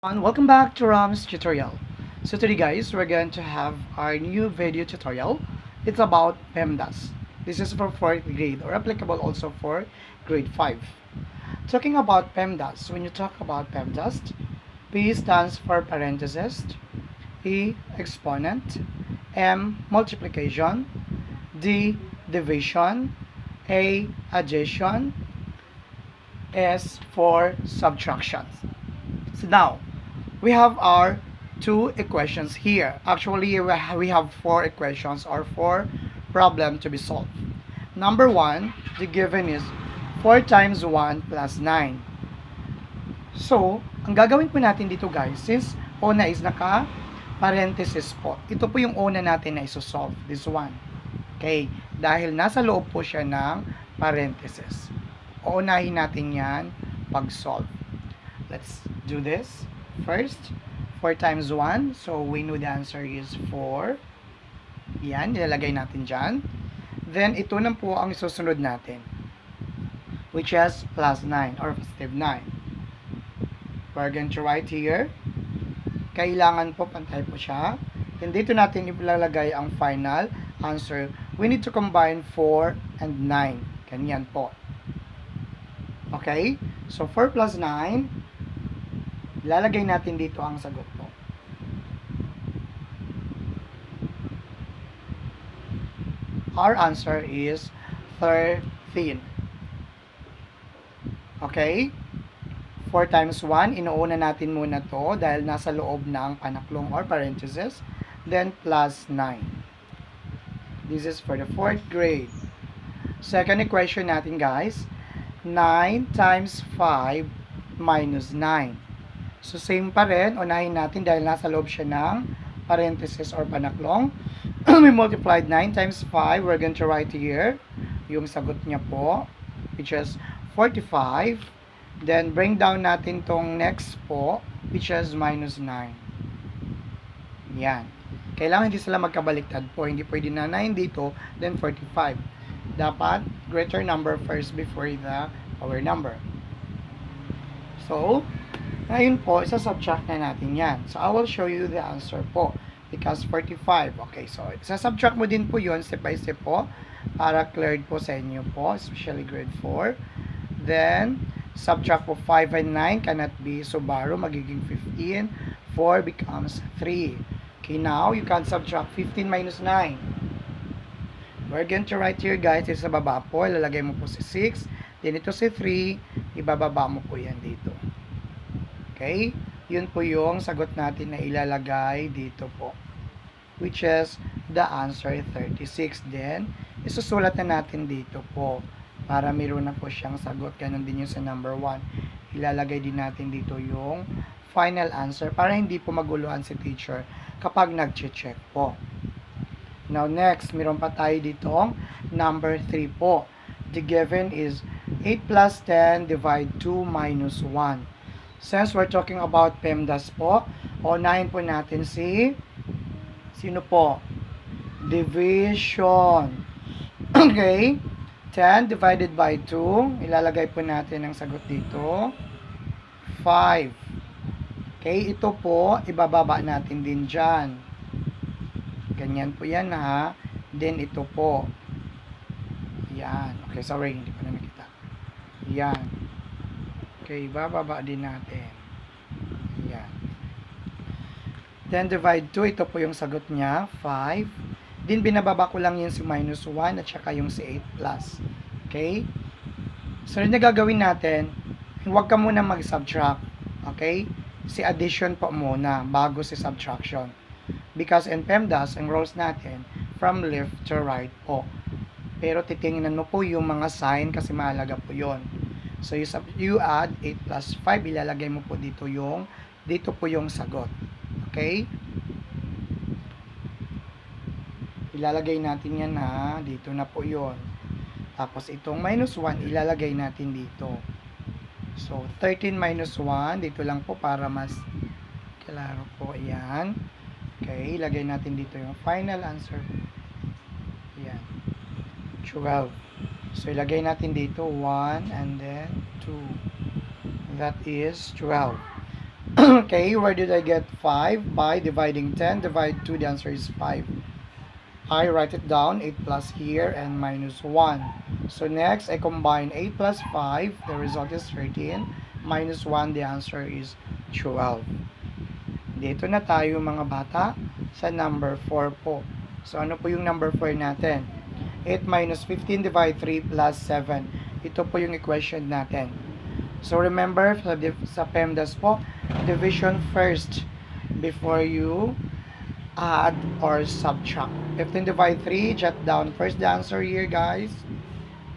And welcome back to Ram's tutorial. So today guys, we're going to have our new video tutorial. It's about PEMDAS. This is for 4th grade or applicable also for grade 5. Talking about PEMDAS, when you talk about PEMDAS, P stands for parenthesis, E exponent, M multiplication, D division, A addition, S for subtraction. So now, we have our two equations here. Actually, we have four equations or four problems to be solved. Number one, the given is 4 times 1 plus 9. So, ang gagawin po natin dito guys, since una is naka-parenthesis po, ito po yung una natin na isosolve, this one. Okay, dahil nasa loob po siya ng parenthesis. Uunahin natin yan pag-solve. Let's do this. First, 4 times 1. So, we know the answer is 4. Yan, nilalagay natin dyan. Then, ito na po ang isusunod natin. Which is plus 9 or positive 9. We're going to write here. Kailangan po, pantay po siya. And dito natin ilalagay ang final answer. We need to combine 4 and 9. Ganyan po. Okay? So, 4 plus 9. Ilalagay natin dito ang sagot po. Our answer is 13. Okay? 4 times 1, inuuna natin muna to dahil nasa loob ng panaklong or parenthesis. Then plus 9. This is for the 4th grade. Second equation natin guys. 9 times 5 minus 9. So, same pa rin. Unahin natin dahil nasa loob siya ng parenthesis or panaklong. We multiplied 9 times 5. We're going to write here yung sagot niya po, which is 45. Then, bring down natin tong next po, which is minus 9. Yan. Kailangan hindi sila magkabaliktad po. Hindi pwede na 9 dito, then 45. Dapat greater number first before the power number. So, ngayon po, isa-subtract na natin yan. So, I will show you the answer po. Because 45. Okay, so, isa-subtract mo din po yun, step by step po, para cleared po sa inyo po, especially grade 4. Then, subtract po 5 and 9 cannot be, so borrow, magiging 15. 4 becomes 3. Okay, now, you can subtract 15 minus 9. We're going to write here, guys, sa baba po, ilalagay mo po si 6. Then, ito si 3, ibababa mo po yan dito. Okay? Yun po yung sagot natin na ilalagay dito po. Which is the answer 36. Then, isusulat na natin dito po. Para meron na po siyang sagot. Ganun din yung sa number 1. Ilalagay din natin dito yung final answer. Para hindi po maguluhan si teacher kapag nag-check po. Now, next, meron pa tayo ditong number 3 po. The given is 8 plus 10 divide 2 minus 1. Since we're talking about PEMDAS po, unahin po natin si sino po? Division. Okay? 10 divided by 2. Ilalagay po natin ang sagot dito. 5. Okay? Ito po, ibababa natin din dyan. Ganyan po yan ha. Then ito po. Yan. Okay, sorry. Hindi ko na nakita. Yan. Okay, bababa din natin. Yan. Then, divide 2. Ito po yung sagot niya. 5. Then, binababa ko lang yung si minus 1 at saka yung si 8 plus. Okay? So, rin na gagawin natin, huwag ka muna mag-subtract. Okay? Si addition po muna bago si subtraction. Because in PEMDAS, ang rules natin, from left to right po. Pero titingnan mo po yung mga sign kasi mahalaga po yon. So, you add 8 plus 5, ilalagay mo po dito po yung sagot. Okay? Ilalagay natin yan ha, dito na po yon. Tapos, itong minus 1, ilalagay natin dito. So, 13 minus 1, dito lang po para mas klaro po, yan. Okay, ilagay natin dito yung final answer. Yan. 12. So, ilagay natin dito 1 and then 2. That is 12. Okay, where did I get 5? By dividing 10, divide 2, the answer is 5. I write it down, 8 plus here and minus 1. So next, I combine 8 plus 5, the result is 13. Minus 1, the answer is 12. Dito na tayo mga bata sa number 4 po. So ano po yung number 4 natin? 8 minus 15 divide 3 plus 7. Ito po yung equation natin. So remember, sa PEMDAS po, division first before you add or subtract. 15 divide 3, jot down first the answer here guys.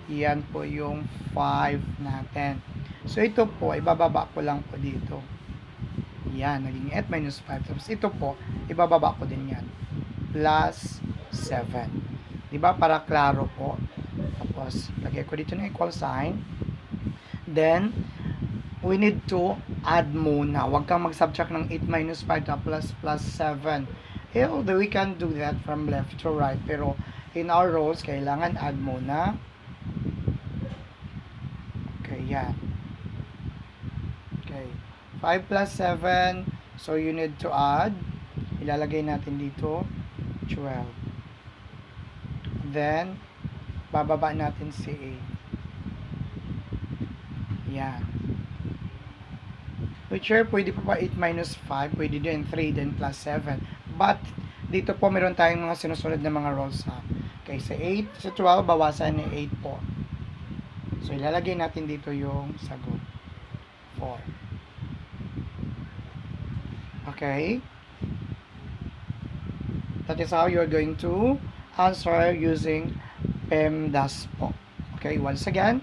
Yan po yung 5 natin. So ito po, ibababa ko lang po dito. Yan, naging 8 minus 5. Tapos ito po, ibababa ko din yan. Plus 7. Diba? Para klaro po. Tapos, lagay ko dito ng equal sign. Then, we need to add muna. Huwag kang mag-subtract ng 8 minus 5 plus 7. Although we can do that from left to right. Pero, in our rules, kailangan add muna. Okay, yan. Okay. 5 plus 7. So, you need to add. Ilalagay natin dito. 12. Then, bababa natin si 8. Yan. Which are, pwede pa ba 8 minus 5? Pwede din 3, then plus 7. But, dito po meron tayong mga sinusunod na mga rules ha. Okay, sa 8, sa 12, bawasan ni 8 po. So, ilalagay natin dito yung sagot. 4. Okay? That is how you're going to answer using PEMDAS po. Okay, once again,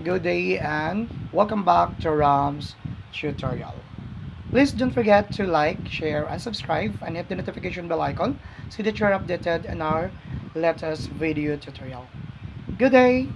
good day and welcome back to Ram's tutorial. Please don't forget to like, share, and subscribe and hit the notification bell icon so that you're updated on our latest video tutorial. Good day!